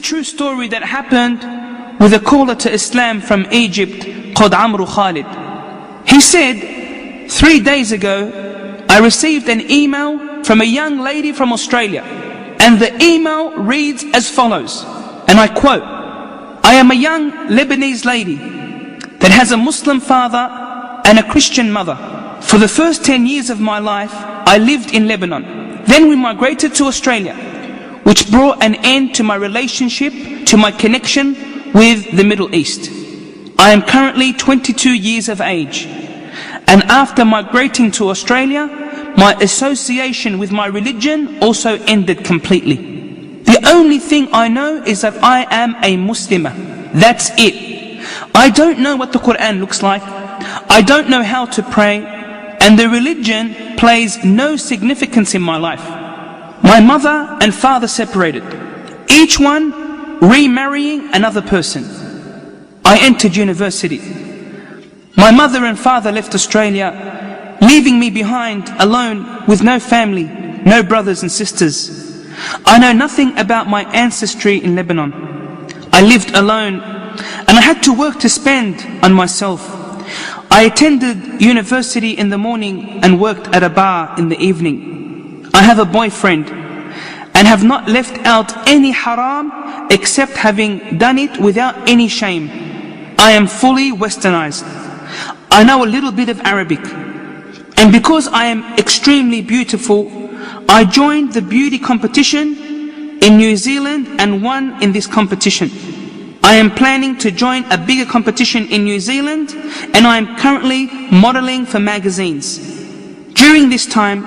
true story that happened with a caller to Islam from Egypt called Amru Khalid. He said, 3 days ago, I received an email from a young lady from Australia. And the email reads as follows, and I quote, I am a young Lebanese lady that has a Muslim father and a Christian mother. For the first 10 years of my life, I lived in Lebanon. Then we migrated to Australia, which brought an end to my relationship, to my connection with the Middle East. I am currently 22 years of age. And after migrating to Australia, my association with my religion also ended completely. The only thing I know is that I am a Muslimah. That's it. I don't know what the Quran looks like. I don't know how to pray. And the religion plays no significance in my life. My mother and father separated, each one remarrying another person. I entered university. My mother and father left Australia, leaving me behind alone with no family, no brothers and sisters. I know nothing about my ancestry in Lebanon. I lived alone and I had to work to spend on myself. I attended university in the morning and worked at a bar in the evening. I have a boyfriend and have not left out any haram except having done it without any shame. I am fully westernized. I know a little bit of Arabic. And because I am extremely beautiful, I joined the beauty competition in New Zealand and won in this competition. I am planning to join a bigger competition in New Zealand, and I am currently modeling for magazines. During this time,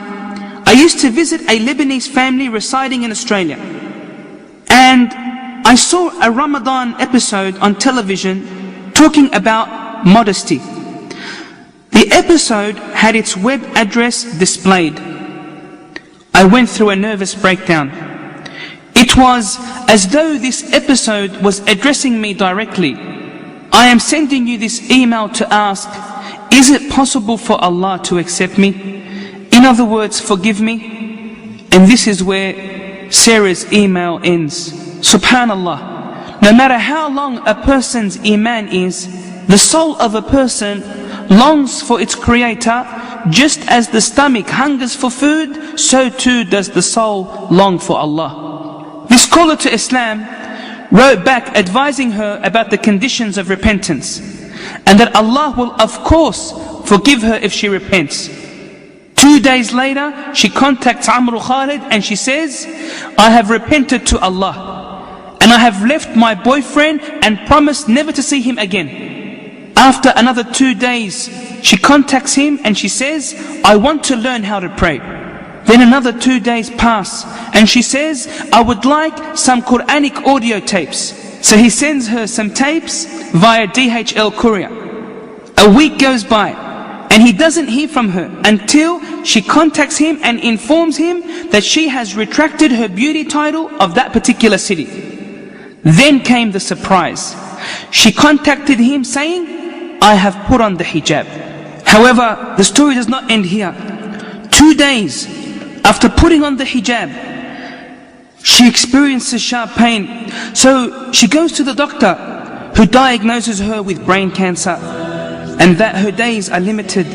I used to visit a Lebanese family residing in Australia. And I saw a Ramadan episode on television talking about modesty. The episode had its web address displayed. I went through a nervous breakdown. It was as though this episode was addressing me directly. I am sending you this email to ask, is it possible for Allah to accept me? In other words, forgive me? And this is where Sarah's email ends. Subhanallah. No matter how long a person's iman is, the soul of a person longs for its creator, just as the stomach hungers for food, so too does the soul long for Allah. This caller to Islam wrote back advising her about the conditions of repentance, and that Allah will of course forgive her if she repents. 2 days later, she contacts Amru Khalid and she says, I have repented to Allah, and I have left my boyfriend and promised never to see him again. After another 2 days, she contacts him and she says, I want to learn how to pray. Then another 2 days pass and she says, I would like some Quranic audio tapes. So he sends her some tapes via DHL courier. A week goes by and he doesn't hear from her until she contacts him and informs him that she has retracted her beauty title of that particular city. Then came the surprise. She contacted him saying, I have put on the hijab. However, the story does not end here. 2 days after putting on the hijab, she experiences sharp pain. So she goes to the doctor, who diagnoses her with brain cancer and that her days are limited.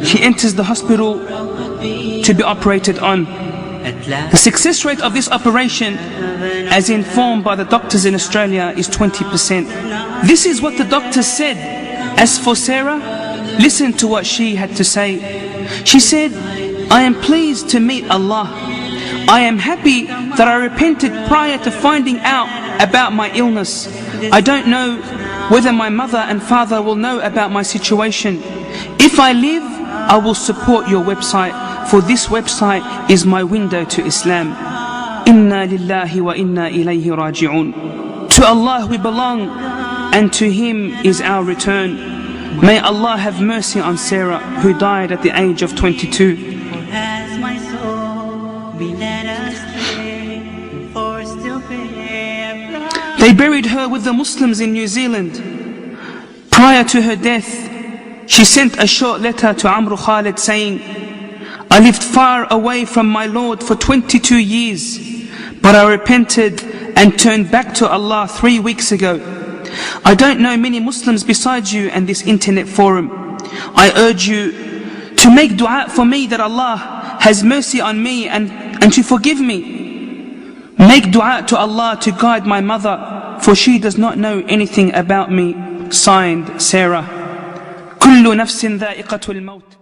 She enters the hospital to be operated on. The success rate of this operation, as informed by the doctors in Australia, is 20%. This is what the doctors said. As for Sarah, listen to what she had to say. She said, I am pleased to meet Allah. I am happy that I repented prior to finding out about my illness. I don't know whether my mother and father will know about my situation. If I live, I will support your website, for this website is my window to Islam. Inna lillahi wa inna ilayhi raji'un. To Allah we belong, and to Him is our return. May Allah have mercy on Sarah, who died at the age of 22. They buried her with the Muslims in New Zealand. Prior to her death, she sent a short letter to Amru Khalid saying, I lived far away from my Lord for 22 years, but I repented and turned back to Allah 3 weeks ago. I don't know many Muslims besides you and this internet forum. I urge you to make dua for me that Allah has mercy on me and to forgive me. Make dua to Allah to guide my mother, for she does not know anything about me. Signed, Sarah. كل نفس ذائقة الموت.